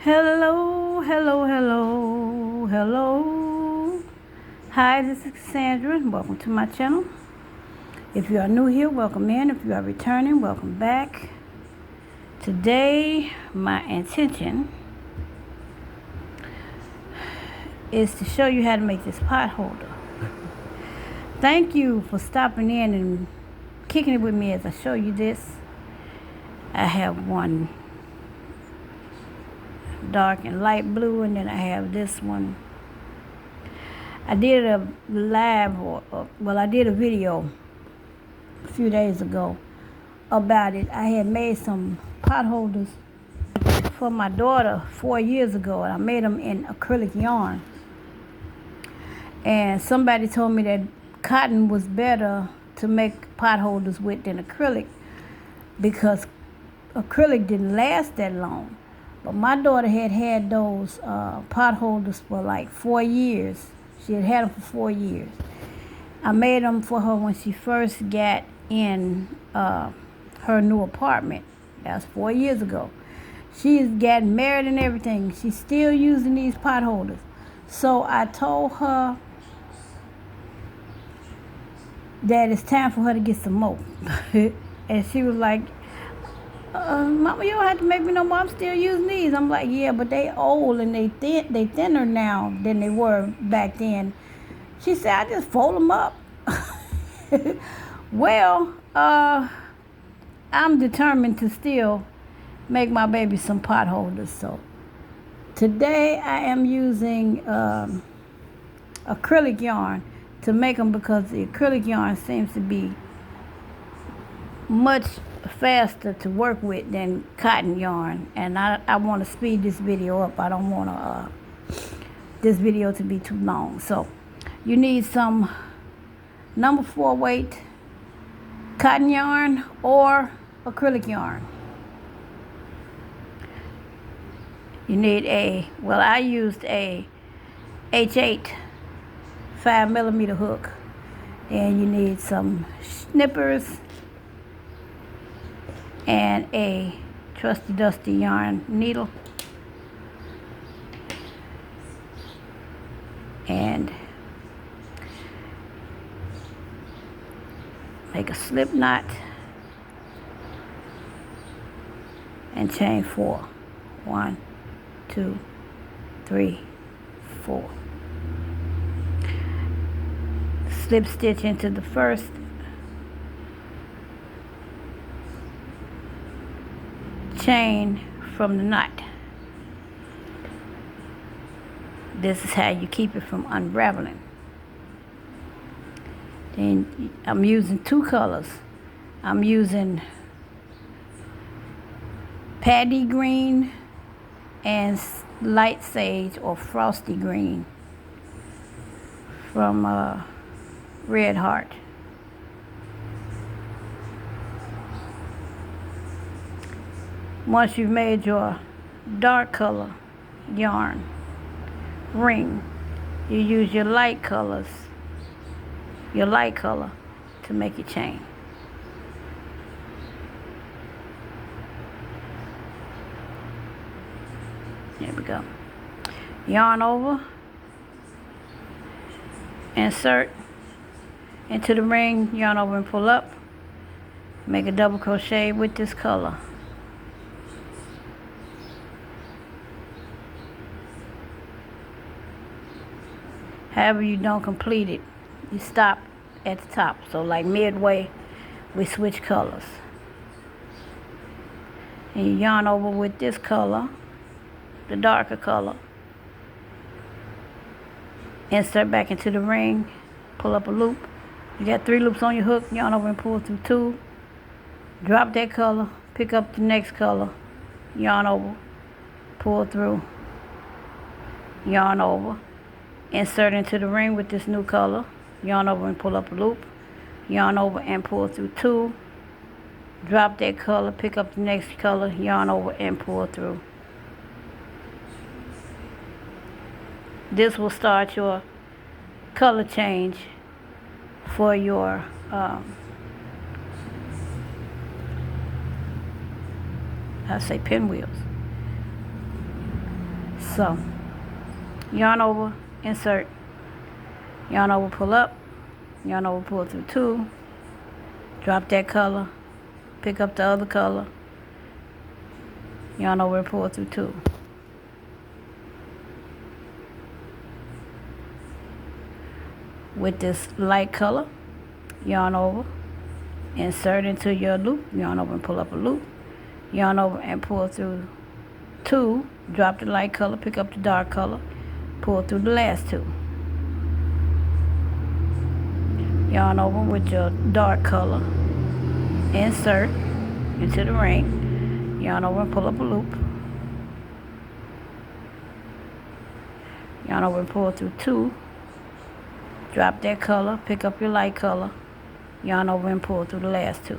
Hello, hello, hello, hello. Hi, this is Cassandra. Welcome to my channel. If you are new here, welcome in. If you are returning, welcome back. Today, my intention is to show you how to make this pot holder. Thank you for stopping in and kicking it with me as I show you this. I have one dark and light blue, and then I have this one. I did a live, I did a video a few days ago about it. I had made some pot holders for my daughter 4 years ago, and I made them in acrylic yarn. And somebody told me that cotton was better to make pot holders with than acrylic because acrylic didn't last that long. But my daughter had those pot holders for like 4 years. She had them for 4 years. I made them for her when she first got in her new apartment. That was 4 years ago. She's gotten married and everything. She's still using these pot holders. So I told her that it's time for her to get some more. And she was like, Mama, you don't have to make me no more. I'm still using these. I'm like, yeah, but they old and they thinner now than they were back then. She said, I just fold them up. Well, I'm determined to still make my baby some pot holders. So today I am using acrylic yarn to make them because the acrylic yarn seems to be much faster to work with than cotton yarn, and I want to speed this video up. I don't want this video to be too long. So you need some number 4 weight cotton yarn or acrylic yarn. You need I used a H8 5mm hook, and you need some snippers and a trusty dusty yarn needle and make a slip knot and chain 4. 1, 2, 3, 4. Slip stitch into the first chain from the knot. This is how you keep it from unraveling. Then I'm using 2 colors. I'm using paddy green and light sage or frosty green from Red Heart. Once you've made your dark color yarn ring, you use your light color to make your chain. There we go. Yarn over, insert into the ring, yarn over and pull up. Make a double crochet with this color. However you don't complete it, you stop at the top. So like midway, we switch colors. And you yarn over with this color, the darker color. Insert back into the ring, pull up a loop. You got 3 loops on your hook, yarn over and pull through 2. Drop that color, pick up the next color, yarn over, pull through, yarn over. Insert into the ring with this new color, yarn over and pull up a loop, yarn over and pull through 2, drop that color, pick up the next color, yarn over and pull through. This will start your color change for your pinwheels. So, yarn over, insert, yarn over, pull up, yarn over, pull through 2, drop that color, pick up the other color, yarn over and pull through 2. With this light color, yarn over, insert into your loop, yarn over and pull up a loop, yarn over and pull through 2, drop the light color, pick up the dark color, pull through the last 2. Yarn over with your dark color, insert into the ring, yarn over and pull up a loop, yarn over and pull through 2, drop that color, pick up your light color, yarn over and pull through the last 2.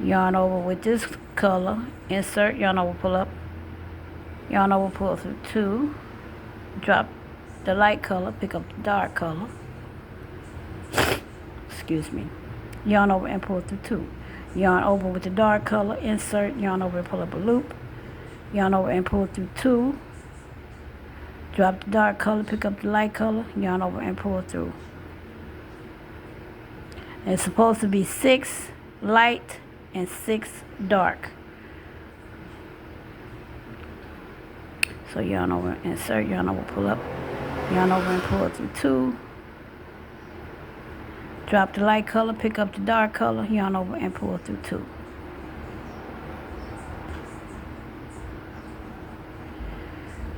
Yarn over with this color, insert, yarn over, pull up, yarn over, pull through 2, drop the light color, pick up the dark color, excuse me, yarn over and pull through 2. Yarn over with the dark color, insert, yarn over and pull up a loop, yarn over and pull through 2, drop the dark color, pick up the light color, yarn over and pull through. And it's supposed to be 6 light and 6 dark. So yarn over, insert, yarn over, pull up, yarn over and pull through 2, drop the light color, pick up the dark color, yarn over and pull through 2.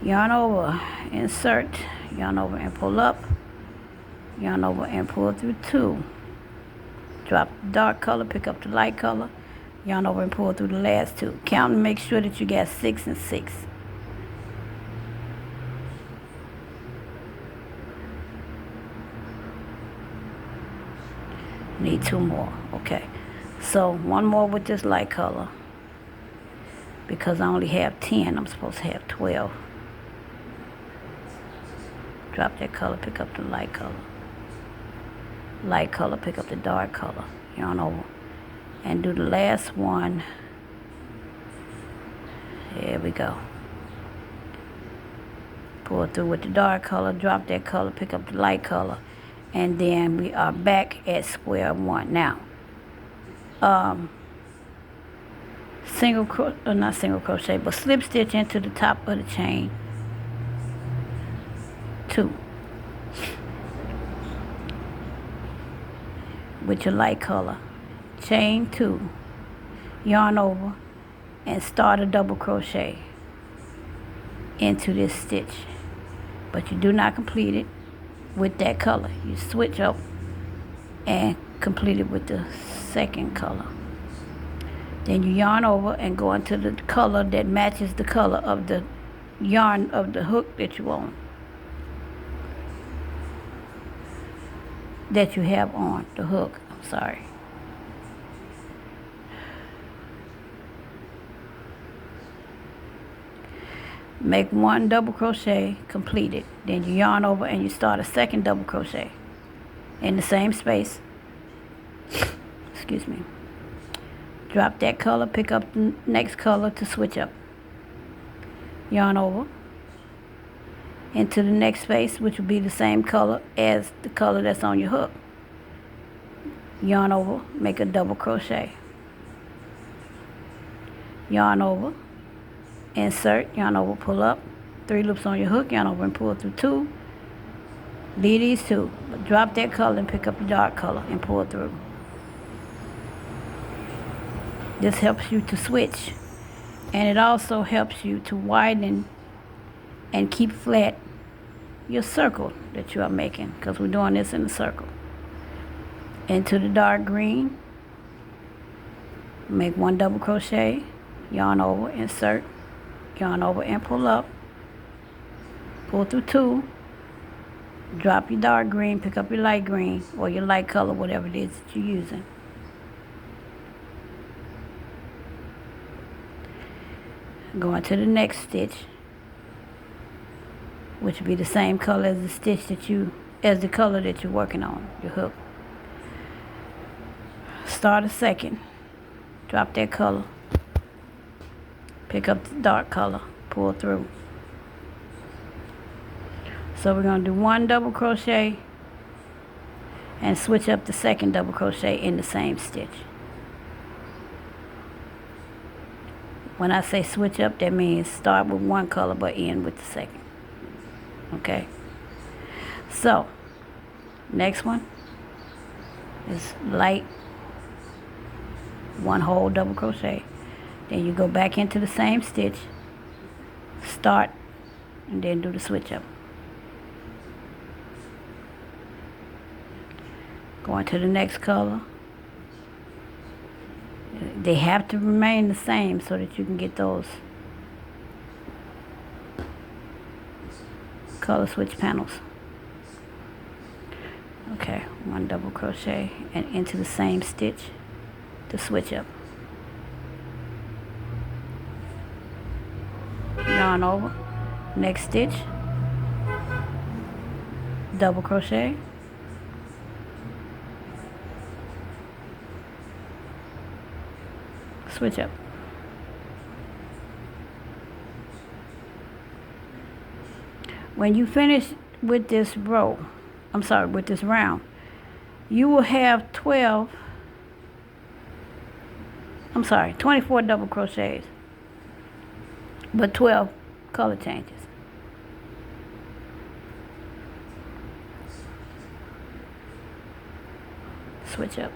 Yarn over, insert, yarn over and pull up, yarn over and pull through 2, drop the dark color, pick up the light color, yarn over and pull through the last 2. Count and make sure that you got 6 and 6. Need 2 more. Okay, so 1 more with this light color, because I only have 10, I'm supposed to have 12. Drop that color, pick up the light color, pick up the dark color, yarn over and do the last one. There we go. Pull through with the dark color, drop that color, pick up the light color, and then we are back at square one. Now, not single crochet, but slip stitch into the top of the chain 2 with your light color, chain 2, yarn over and start a double crochet into this stitch, but you do not complete it with that color. You switch up and complete it with the second color. Then you yarn over and go into the color that matches the color of the yarn of the hook that you want, that you have on the hook. I'm sorry. Make 1 double crochet, complete it. Then you yarn over and you start a second double crochet in the same space. Excuse me. Drop that color, pick up the next color to switch up. Yarn over into the next space, which will be the same color as the color that's on your hook. Yarn over, make a double crochet. Yarn over, insert, yarn over, pull up, 3 loops on your hook, yarn over and pull through 2. Leave these 2, but drop that color and pick up the dark color and pull through. This helps you to switch, and it also helps you to widen and keep flat your circle that you are making, because we're doing this in a circle. Into the dark green, make 1 double crochet, yarn over, insert, yarn over and pull up, pull through 2, drop your dark green, pick up your light green or your light color, whatever it is that you're using. Go into the next stitch, which will be the same color as the stitch as the color that you're working on, your hook. Start a second, drop that color, pick up the dark color, pull through. So we're going to do 1 double crochet and switch up the second double crochet in the same stitch. When I say switch up, that means start with one color but end with the second. Okay? So, next one is light 1 whole double crochet. Then you go back into the same stitch, start, and then do the switch up. Going to the next color. They have to remain the same so that you can get those color switch panels. Okay, 1 double crochet and into the same stitch to switch up. Yarn over, next stitch, double crochet, switch up. When you finish with this row, with this round, you will have 24 double crochets, but 12 color changes. Switch up.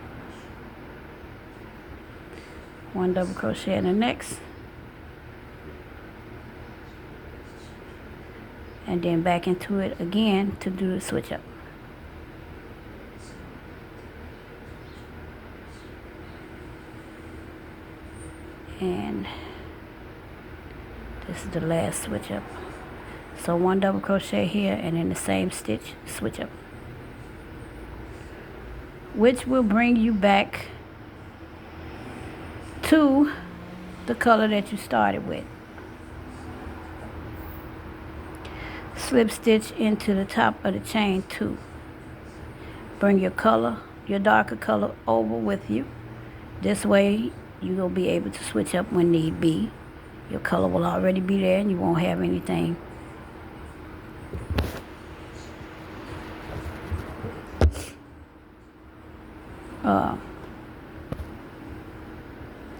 1 double crochet in the next, and then back into it again to do the switch up. And this is the last switch up. So 1 double crochet here and in the same stitch, switch up, which will bring you back to the color that you started with. Slip stitch into the top of the chain 2. Bring your color, your darker color, over with you. This way you will be able to switch up when need be. Your color will already be there and you won't have anything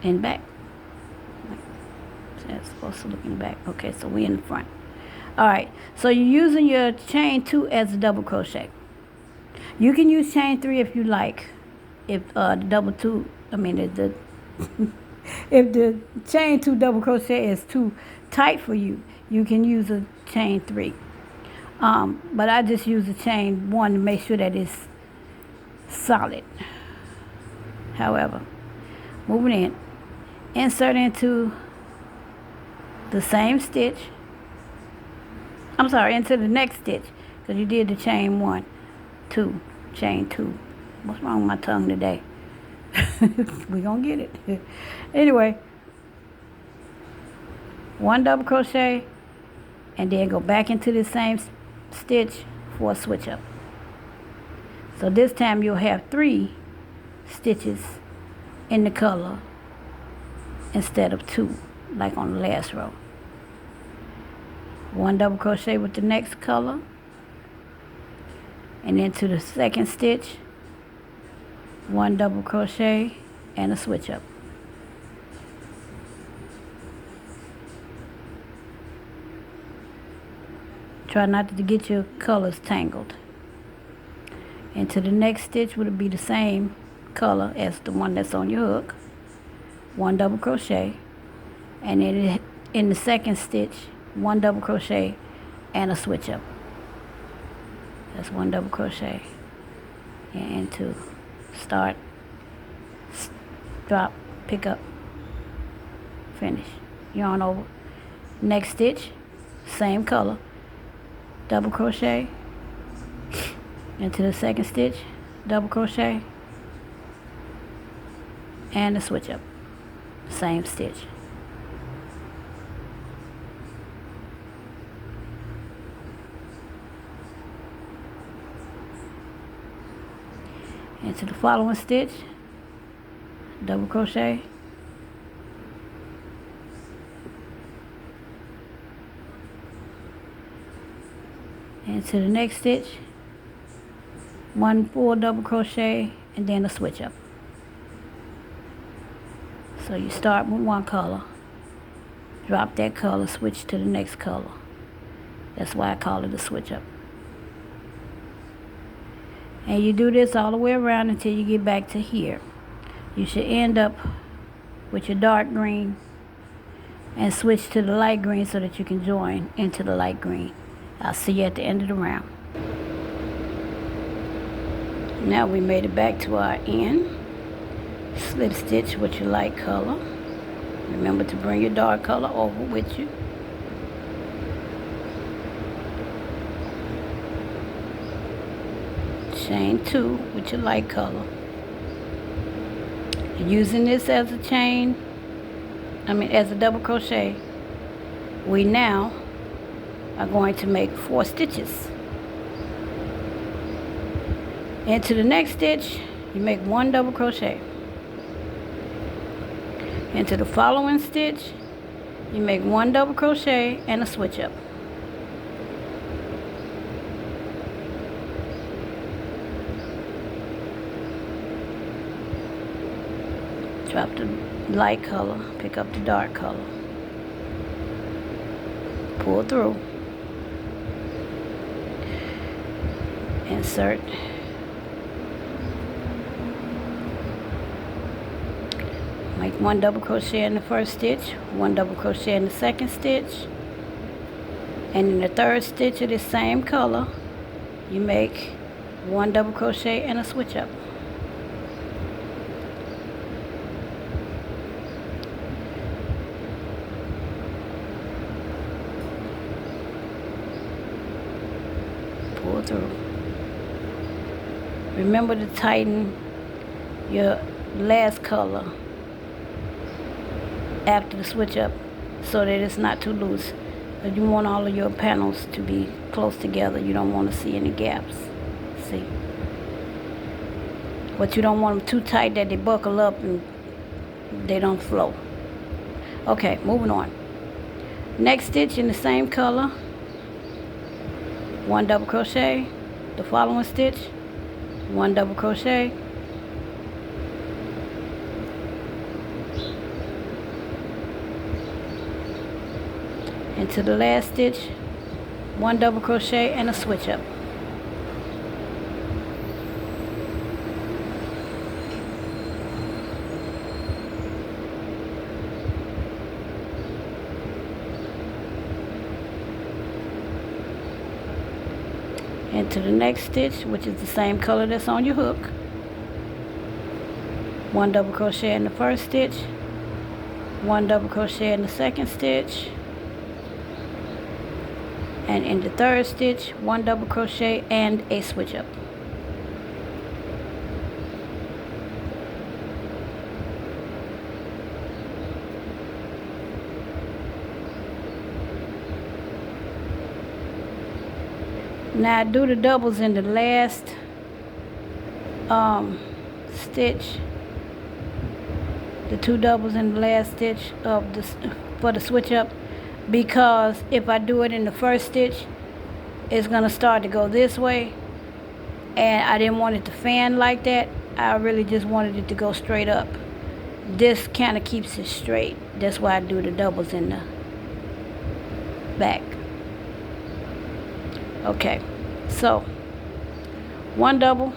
in back. That's supposed to look in the back. Okay, so we're in the front. Alright, so you're using your chain 2 as a double crochet. You can use chain 3 if you like. If the double 2, if the chain 2 double crochet is too tight for you, you can use a chain 3. But I just use a chain 1 to make sure that it's solid. However, moving in, insert into the same stitch. Into the next stitch, because you did the chain 1, 2, chain 2. What's wrong with my tongue today? We're gonna get it. Anyway, 1 double crochet and then go back into the same stitch for a switch up. So this time you'll have 3 stitches in the color instead of 2, like on the last row. 1 double crochet with the next color and into the second stitch, 1 double crochet and a switch up. Try not to get your colors tangled. Into the next stitch would be the same color as the one that's on your hook. 1 double crochet, and then in the second stitch, 1 double crochet and a switch up. That's 1 double crochet and into start, drop, pick up, finish. Yarn over, next stitch, same color, double crochet into the second stitch, double crochet and a switch up, same stitch. Into the following stitch, double crochet And to the next stitch, 1 full double crochet and then a switch up. So you start with one color, drop that color, switch to the next color. That's why I call it a switch up. And you do this all the way around until you get back to here. You should end up with your dark green and switch to the light green so that you can join into the light green. I'll see you at the end of the round. Now we made it back to our end. Slip stitch with your light color. Remember to bring your dark color over with you. Chain 2 with your light color. Using this as a chain, as a double crochet, we now are going to make 4 stitches. Into the next stitch, you make 1 double crochet. Into the following stitch, you make 1 double crochet and a switch up. Drop the light color, pick up the dark color. Pull through. Insert. Make 1 double crochet in the first stitch, 1 double crochet in the second stitch, and in the third stitch of the same color, you make 1 double crochet and a switch up. Pull through. Remember to tighten your last color after the switch up so that it's not too loose. You want all of your panels to be close together. You don't want to see any gaps. See? But you don't want them too tight that they buckle up and they don't flow. Okay, moving on. Next stitch in the same color, 1 double crochet. The following stitch, 1 double crochet. Into the last stitch, 1 double crochet and a switch up. Into the next stitch, which is the same color that's on your hook, 1 double crochet in the first stitch, 1 double crochet in the second stitch, and in the third stitch, 1 double crochet and a switch up. Now do the doubles in the last stitch, the 2 doubles in the last stitch of this for the switch up, because if I do it in the first stitch, it's gonna start to go this way, and I didn't want it to fan like that. I really just wanted it to go straight up. This kind of keeps it straight. That's why I do the doubles in the back. Okay, so 1 double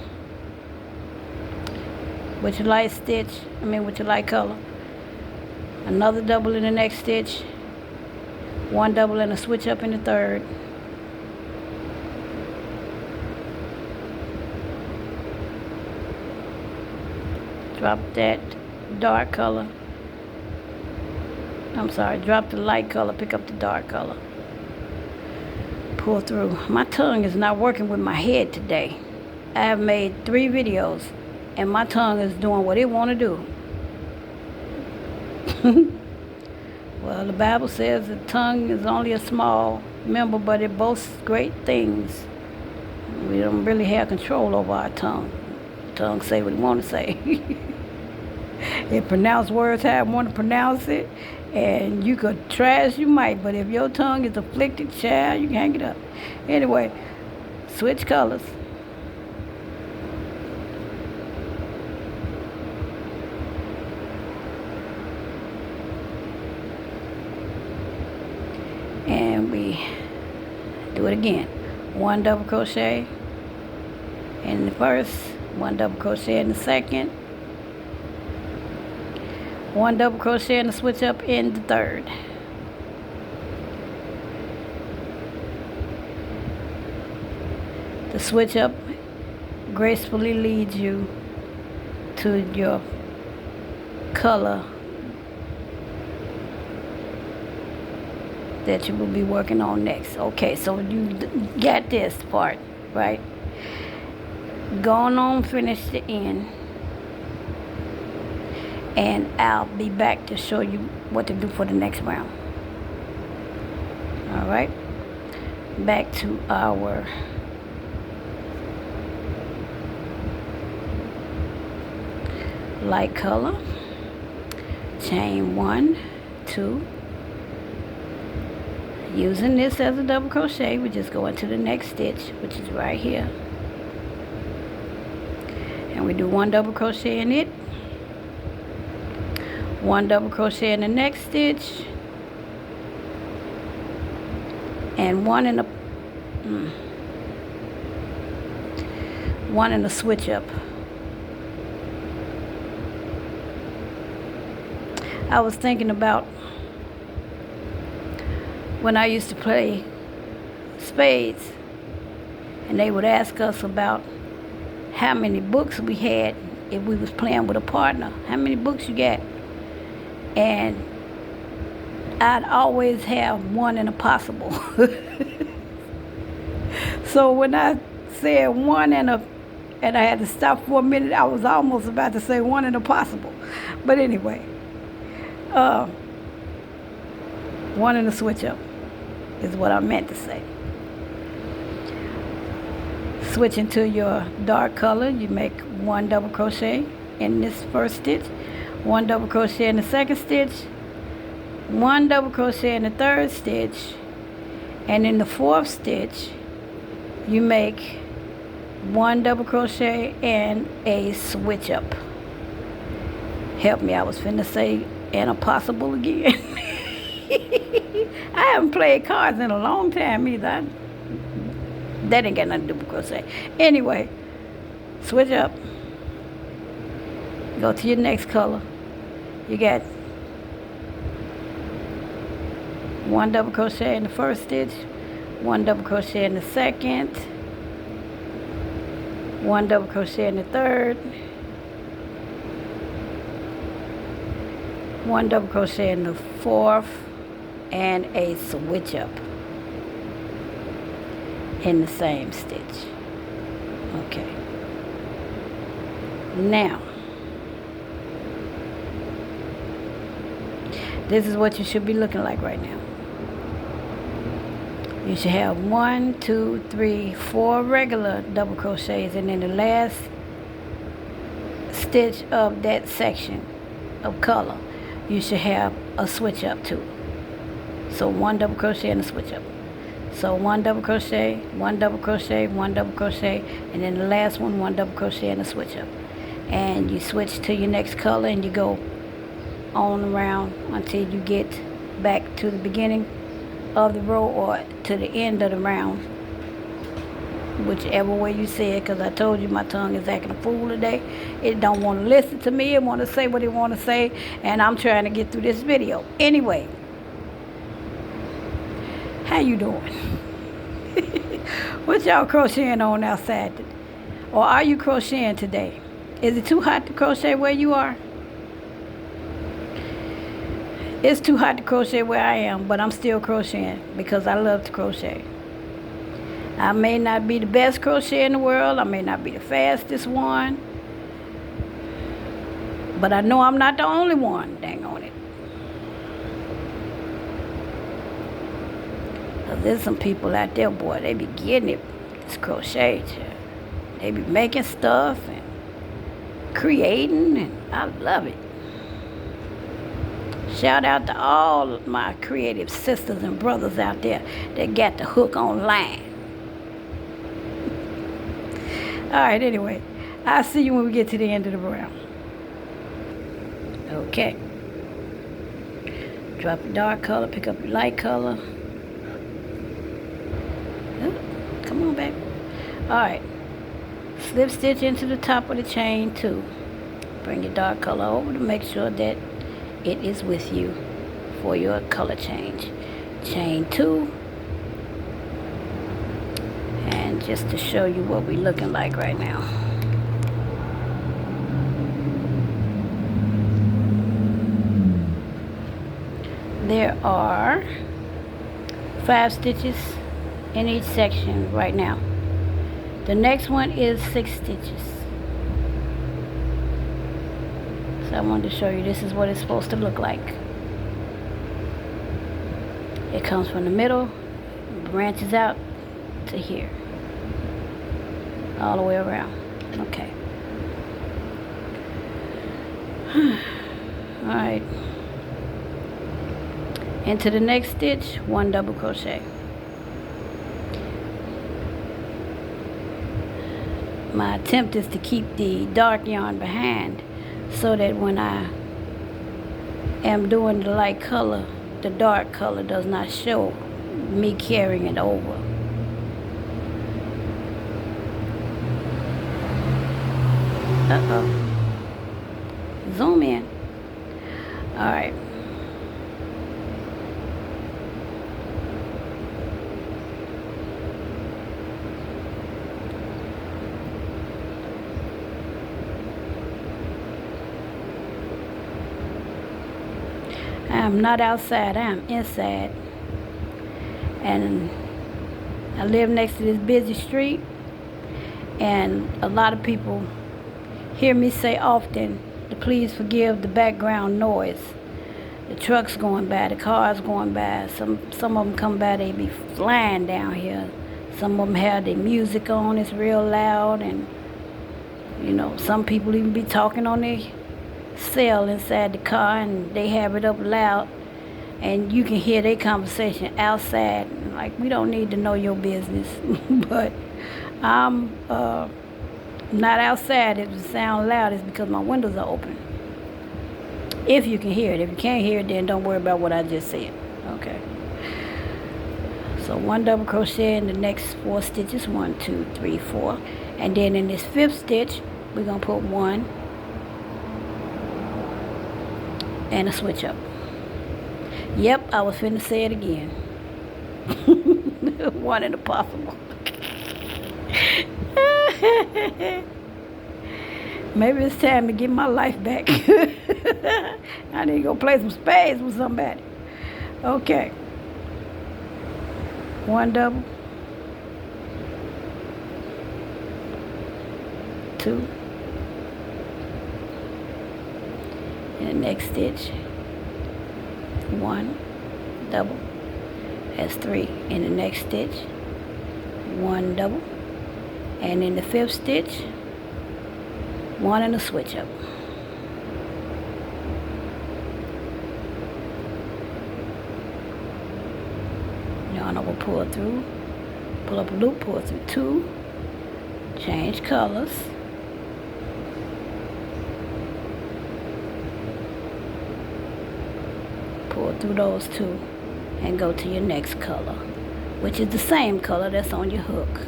with your light stitch, with your light color, another double in the next stitch, 1 double and a switch up in the third, drop that dark color, drop the light color, pick up the dark color, pull through. My tongue is not working with my head today. I have made 3 videos and my tongue is doing what it want to do. Well, the Bible says the tongue is only a small member, but it boasts great things. We don't really have control over our tongue. The tongue say what it want to say. It pronounce words how it want to pronounce it, and you could try as you might, but if your tongue is afflicted, child, you can hang it up. Anyway, switch colors. And we do it again. 1 double crochet in the first, 1 double crochet in the second, 1 double crochet and a switch up in the third. The switch up gracefully leads you to your color that you will be working on next. Okay, so you got this part, right? Go on, finish the end, and I'll be back to show you what to do for the next round. All right, back to our light color. Chain 1, 2. Using this as a double crochet, we just go into the next stitch, which is right here, and we do 1 double crochet in it, 1 double crochet in the next stitch, and one in the switch up. I was thinking about when I used to play spades, and they would ask us about how many books we had if we was playing with a partner. How many books you got? And I'd always have one in a possible. So when I said one and I had to stop for a minute, I was almost about to say one in a possible. But anyway, one in a switch up is what I meant to say. Switch into your dark color, you make 1 double crochet in this first stitch, 1 double crochet in the second stitch, 1 double crochet in the third stitch, and in the fourth stitch you make 1 double crochet and a switch up. Help me, I was finna say and a possible again. I haven't played cards in a long time either. That ain't got nothing to do with crochet. Anyway, switch up. Go to your next color. You got 1 double crochet in the first stitch, 1 double crochet in the second, 1 double crochet in the third, 1 double crochet in the fourth, and a switch up in the same stitch. Okay. Now, this is what you should be looking like right now. You should have 1, 2, 3, 4 regular double crochets, and in the last stitch of that section of color, you should have a switch up too. So 1 double crochet and a switch up. So 1 double crochet, 1 double crochet, 1 double crochet, and then the last one, 1 double crochet and a switch up. And you switch to your next color and you go on around until you get back to the beginning of the row or to the end of the round, whichever way you say it, because I told you my tongue is acting a fool today. It don't want to listen to me. It want to say what it want to say, and I'm trying to get through this video. Anyway, how you doing? What y'all crocheting on outside? Or are you crocheting today? Is it too hot to crochet where you are? It's too hot to crochet where I am, but I'm still crocheting because I love to crochet. I may not be the best crochet in the world. I may not be the fastest one. But I know I'm not the only one, dang on it. There's some people out there, boy, they be getting it, this crochet. They be making stuff and creating, and I love it. Shout out to all my creative sisters and brothers out there that got the hook online. Alright, anyway, I'll see you when we get to the end of the round. Okay. Drop your dark color, pick up your light color. Oh, come on, baby. Alright. Slip stitch into the top of the chain 2. Bring your dark color over to make sure that it is with you for your color change. Chain 2. And just to show you what we're looking like right now. There are 5 stitches in each section right now. The next one is 6 stitches. So I wanted to show you this is what it's supposed to look like. It comes from the middle, branches out to here, all the way around. Okay. All right. Into the next stitch, 1 double crochet. My attempt is to keep the dark yarn behind so that when I am doing the light color, the dark color does not show me carrying it over. Uh-oh. Zoom in. All right. I'm not outside, I'm inside. And I live next to this busy street, and a lot of people hear me say often to please forgive the background noise. The trucks going by, the cars going by. Some of them come by, they be flying down here. Some of them have their music on, it's real loud, and you know, some people even be talking on their cell inside the car, and they have it up loud, and you can hear their conversation outside. Like, we don't need to know your business. But I'm not outside. If it sounds loud, it's because my windows are open. If you can hear it. If you can't hear it, then don't worry about what I just said. Okay. So 1 double crochet in the next 4 stitches. 1, 2, 3, 4. And then in this 5th stitch, we're going to put 1 and a switch up. Yep, I was finna say it again. 1 and a possible. Maybe it's time to get my life back. I need to go play some spades with somebody. Okay. 1 double. 2. In the next stitch, 1 double. That's 3. In the next stitch, 1 double. And in the 5th stitch, 1 and a switch up. Yarn over, pull through, pull up a loop, pull through 2, change colors. Pull through those 2 and go to your next color, which is the same color that's on your hook.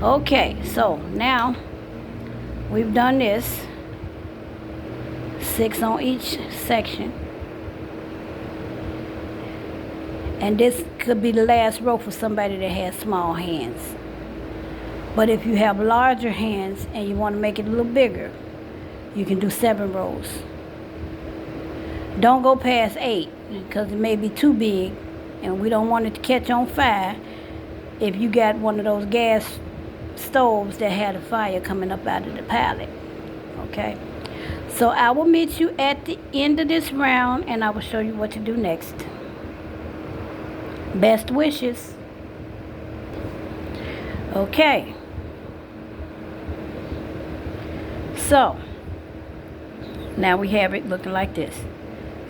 Okay, so now we've done this, 6 on each section, and this could be the last row for somebody that has small hands. But if you have larger hands and you want to make it a little bigger, you can do 7 rows. Don't go past 8 because it may be too big, and we don't want it to catch on fire if you got one of those gas stoves that had a fire coming up out of the pallet. Okay, so I will meet you at the end of this round, and I will show you what to do next. Best wishes. Okay, so now we have it looking like this.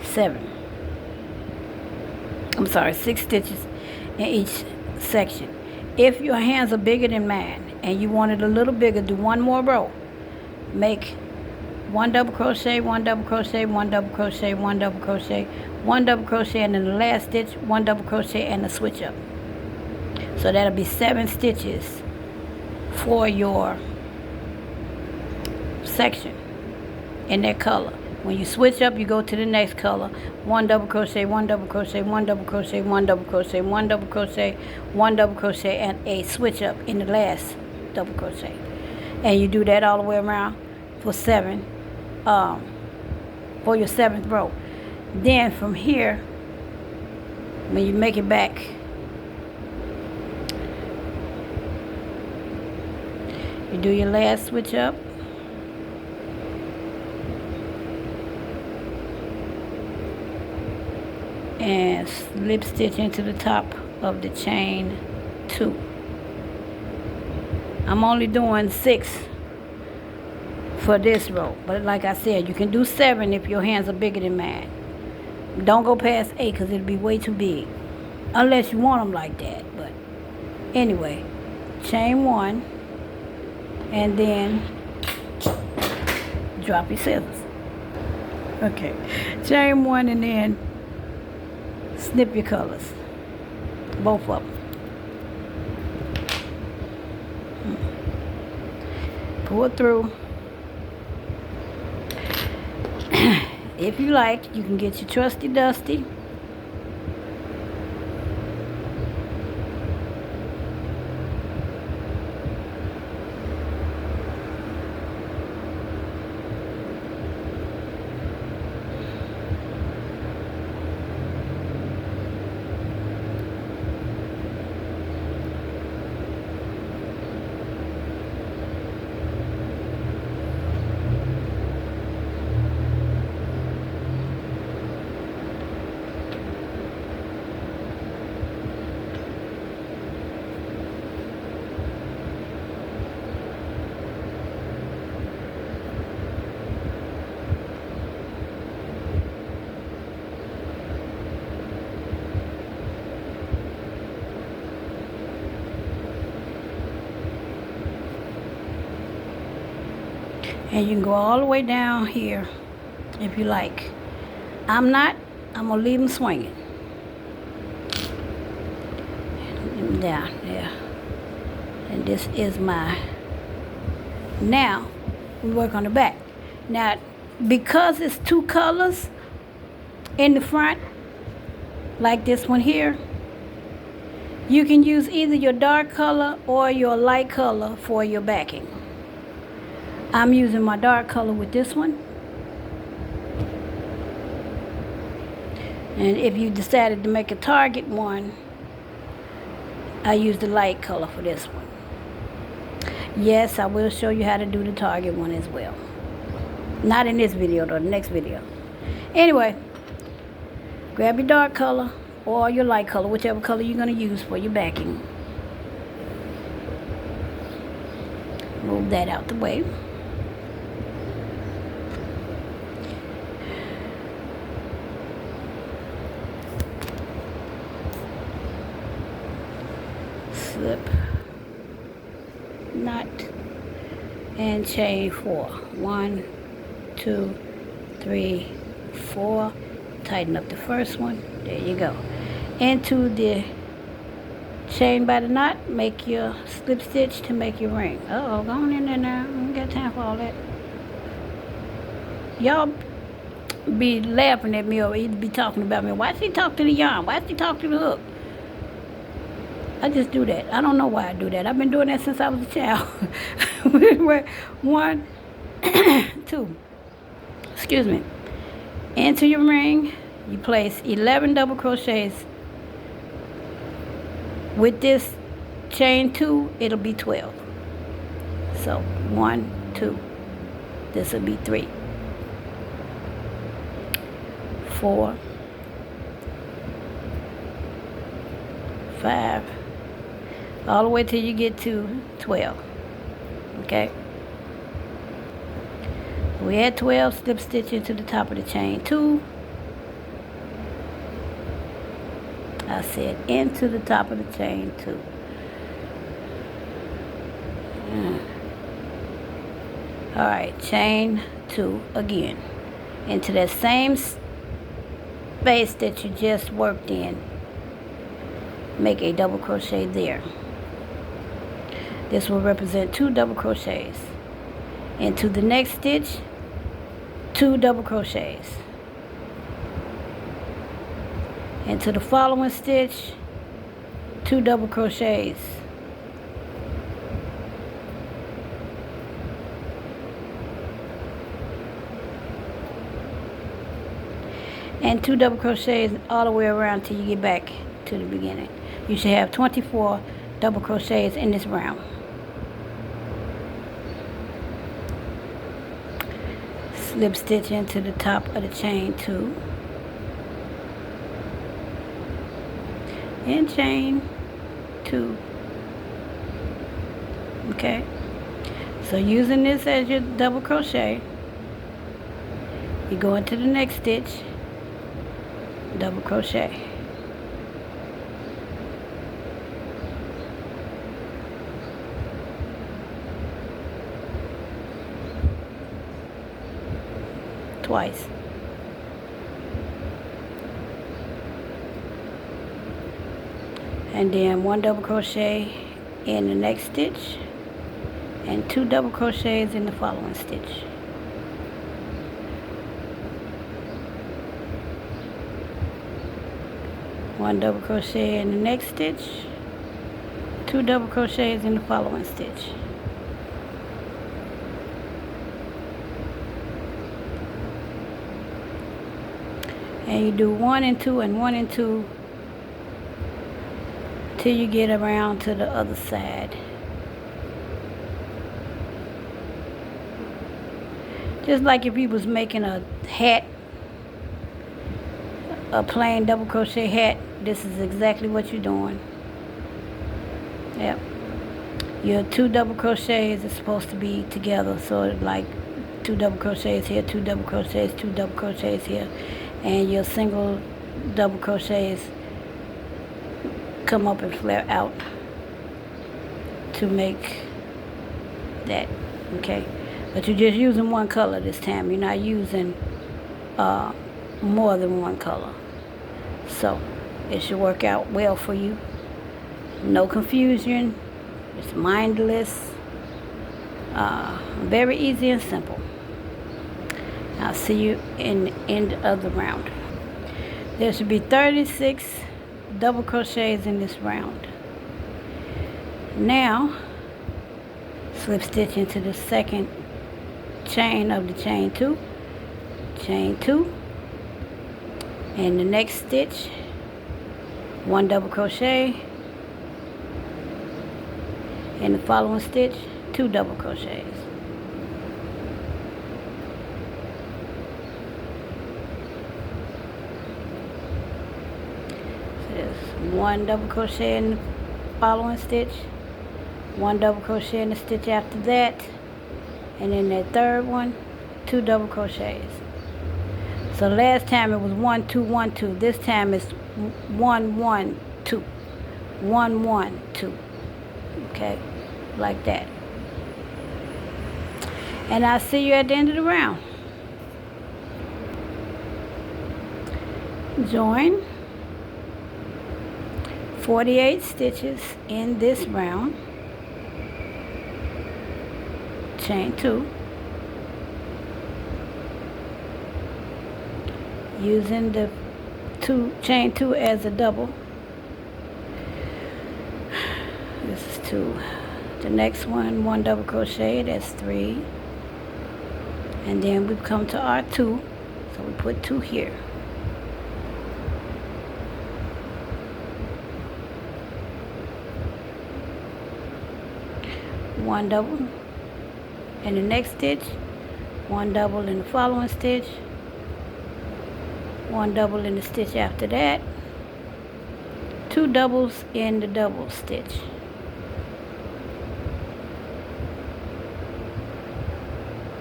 6 stitches in each section. If your hands are bigger than mine, and you want it a little bigger, do one more row. Make one double crochet, one double crochet, one double crochet, one double crochet, one double crochet, and in the last stitch, one double crochet and a switch up. So that'll be 7 stitches for your section in that color. When you switch up, you go to the next color. One double crochet, one double crochet, one double crochet, one double crochet, one double crochet, one double crochet, and a switch up in the last double crochet. And you do that all the way around for 7, for your 7th row. Then from here, when you make it back, you do your last switch up. And slip stitch into the top of the chain 2. I'm only doing 6 for this row, but like I said, you can do 7 if your hands are bigger than mine. Don't go past 8 because it'll be way too big, unless you want them like that. But anyway, chain 1 and then drop your scissors. Okay, chain 1 and then snip your colors, both of them. Pull it through. If you like, you can get your trusty dusty. And you can go all the way down here if you like. I'm going to leave them swinging. Down there. And this is my, now we work on the back. Now, because it's 2 colors in the front, like this one here, you can use either your dark color or your light color for your backing. I'm using my dark color with this one. And if you decided to make a target one, I use the light color for this one. Yes, I will show you how to do the target one as well. Not in this video, though, the next video. Anyway, grab your dark color or your light color, whichever color you're going to use for your backing. Move that out the way. Slip, knot, and chain 4. 1, 2, 3, 4. Tighten up the first one. There you go. Into the chain by the knot, make your slip stitch to make your ring. Uh-oh, go on in there now. I don't got time for all that. Y'all be laughing at me or either be talking about me. Why does he talk to the yarn? Why does he talk to the hook? I just do that. I don't know why I do that. I've been doing that since I was a child. 1, 2. Excuse me. Into your ring, you place 11 double crochets. With this chain 2, it'll be 12. So 1, 2. This will be 3, 4, 5. All the way till you get to 12. Okay? We had 12, slip stitch into the top of the chain 2. I said into the top of the chain 2. All right, chain 2 again into that same space that you just worked in. Make a double crochet there. This will represent 2 double crochets. Into the next stitch, 2 double crochets. Into the following stitch, 2 double crochets. And 2 double crochets all the way around till you get back to the beginning. You should have 24 double crochets in this round. Slip stitch into the top of the chain 2 and chain 2. Okay, so using this as your double crochet, you go into the next stitch, double crochet. Twice. And then 1 double crochet in the next stitch and 2 double crochets in the following stitch. One double crochet in the next stitch, 2 double crochets in the following stitch. And you do 1 and 2 and 1 and 2 till you get around to the other side. Just like if you was making a hat, a plain double crochet hat, this is exactly what you're doing. Yep. Your 2 double crochets is supposed to be together, so like 2 double crochets here, 2 double crochets, 2 double crochets here, and your single double crochets come up and flare out to make that. Okay, but you're just using one color this time. You're not using more than one color, so it should work out well for you. No confusion. It's mindless. Very easy and simple. I'll see you in the end of the round. There should be 36 double crochets in this round. Now, slip stitch into the second chain of the chain 2, chain 2, and the next stitch, 1 double crochet, in the following stitch, 2 double crochets. So there's 1 double crochet in the following stitch, 1 double crochet in the stitch after that, and in that third one, 2 double crochets. So last time it was 1 2 1 2. This time it's 1 1 2, 1 1 2. Okay, like that. And I'll see you at the end of the round. Join 48 stitches in this round. Chain 2. Using the chain 2 as a double. This is 2. The next one, 1 double crochet, that's 3. And then we come to our 2, so we put 2 here. One double in the next stitch, 1 double in the following stitch, 1 double in the stitch after that, 2 doubles in the double stitch.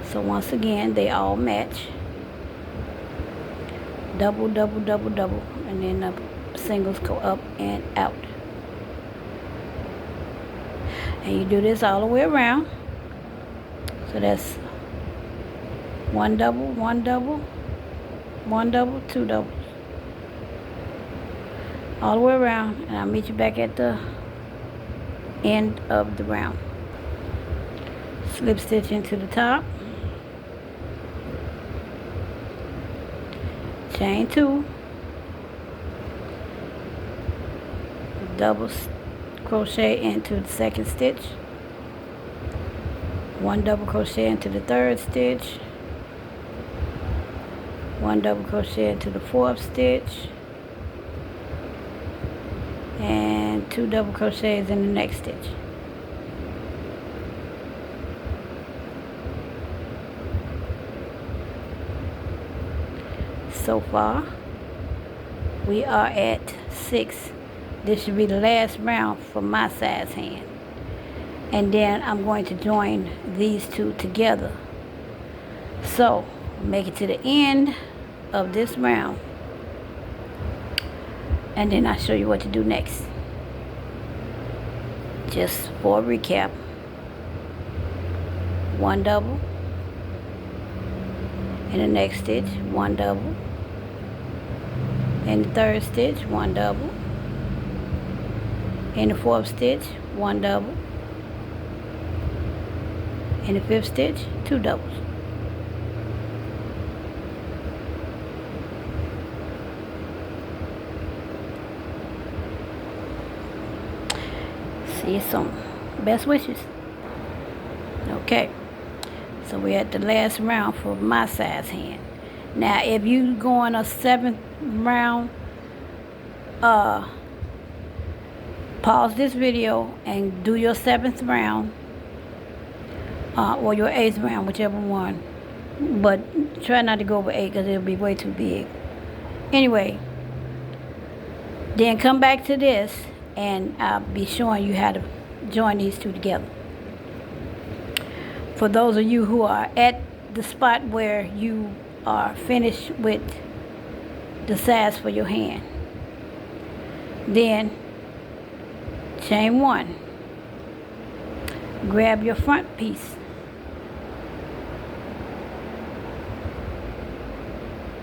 So once again, they all match. Double, double, double, double, and then the singles go up and out. And you do this all the way around. So that's one double, one double, one double, two doubles. All the way around, and I'll meet you back at the end of the round. Slip stitch into the top. Chain 2. Double crochet into the second stitch. One double crochet into the third stitch. One double crochet into the fourth stitch. And 2 double crochets in the next stitch. So far, we are at 6. This should be the last round for my size hand. And then I'm going to join these two together. So, make it to the end of this round. And then I'll show you what to do next. Just for a recap. One double. In the next stitch, one double. In the third stitch, one double. In the fourth stitch, one double. In the fifth stitch, 2 doubles. See you soon. Best wishes. Okay. So we're at the last round for my size hand. Now, if you go on a 7th round, pause this video and do your 7th round, or your 8th round, whichever one. But try not to go over 8 because it'll be way too big. Anyway, then come back to this and I'll be showing you how to join these two together. For those of you who are at the spot where you are finished with the size for your hand, then chain 1. Grab your front piece.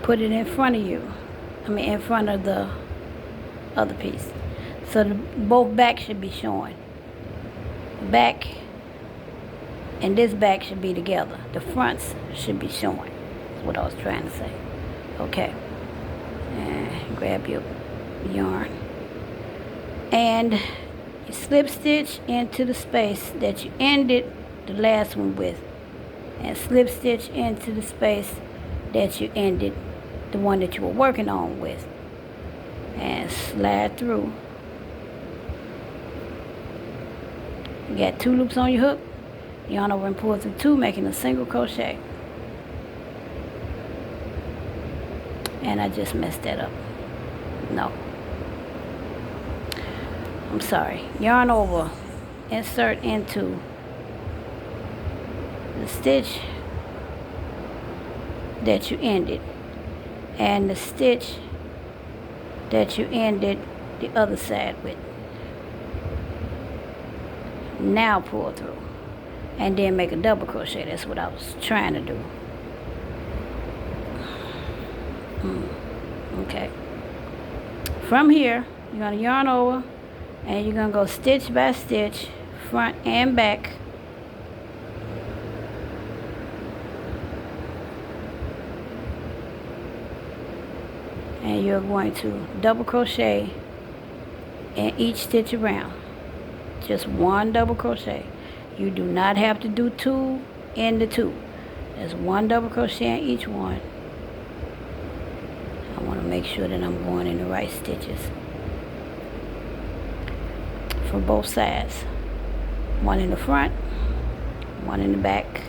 Put it in front of you. In front of the other piece. So both backs should be showing. The back and this back should be together. The fronts should be showing. That's what I was trying to say. Okay. And grab your yarn. And you slip stitch into the space that you ended the last one with. And slip stitch into the space that you ended the one that you were working on with. And slide through. You got 2 loops on your hook. Yarn over and pull through 2, making a single crochet. And I just messed that up. No. I'm sorry. Yarn over, insert into the stitch that you ended and the stitch that you ended the other side with. Now pull through and then make a double crochet. That's what I was trying to do. Okay. From here, you're going to yarn over and you're going to go stitch by stitch, front and back. And you're going to double crochet in each stitch around. Just 1 double crochet. You do not have to do 2 in the 2. There's 1 double crochet in each one. I want to make sure that I'm going in the right stitches for both sides. 1 in the front, 1 in the back.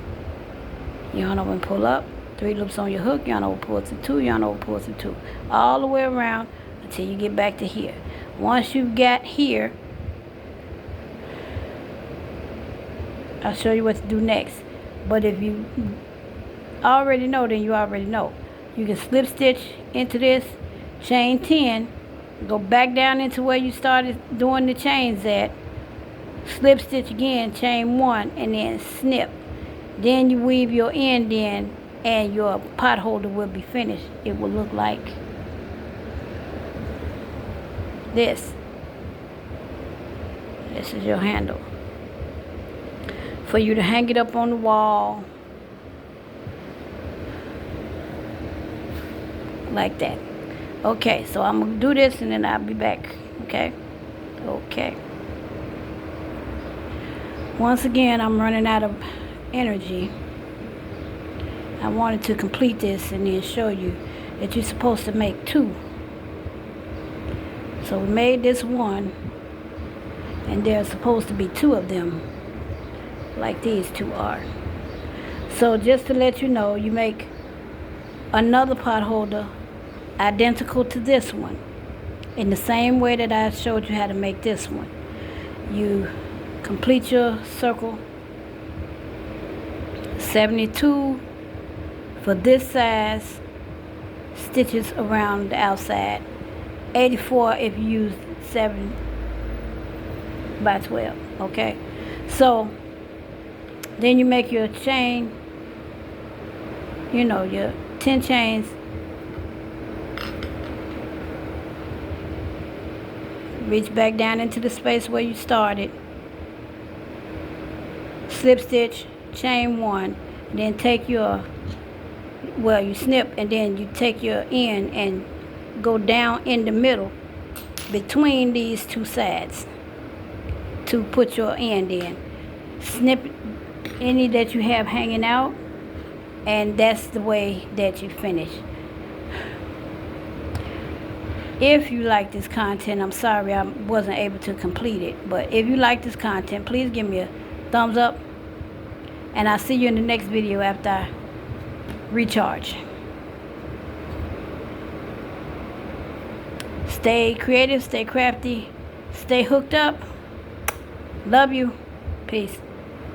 Yarn over and pull up. 3 loops on your hook. Yarn over, pull through 2. Yarn over, pull through 2. All the way around until you get back to here. Once you've got here, I'll show you what to do next. But if you already know, then you already know. You can slip stitch into this, chain 10, go back down into where you started doing the chains at, slip stitch again, chain 1, and then snip. Then you weave your end in, and your pot holder will be finished. It will look like this. This is your handle for you to hang it up on the wall like that. Okay, so I'm gonna do this and then I'll be back. Okay. Once again, I'm running out of energy. I wanted to complete this and then show you that you're supposed to make 2. So we made this one, and there's supposed to be 2 of them, like these 2 are. So just to let you know, you make another pot holder identical to this one in the same way that I showed you how to make this one. You complete your circle, 72 for this size stitches around the outside, 84 if you use 7 by 12. Okay, so then you make your chain, you know, your 10 chains. Reach back down into the space where you started, slip stitch, chain 1, and then take your, well, you snip, and then you take your end and go down in the middle between these 2 sides to put your end in. Snip any that you have hanging out, and that's the way that you finish. If you like this content, I'm sorry I wasn't able to complete it, but if you like this content, please give me a thumbs up, and I'll see you in the next video after I recharge. Stay creative, stay crafty, stay hooked up. Love you. Peace.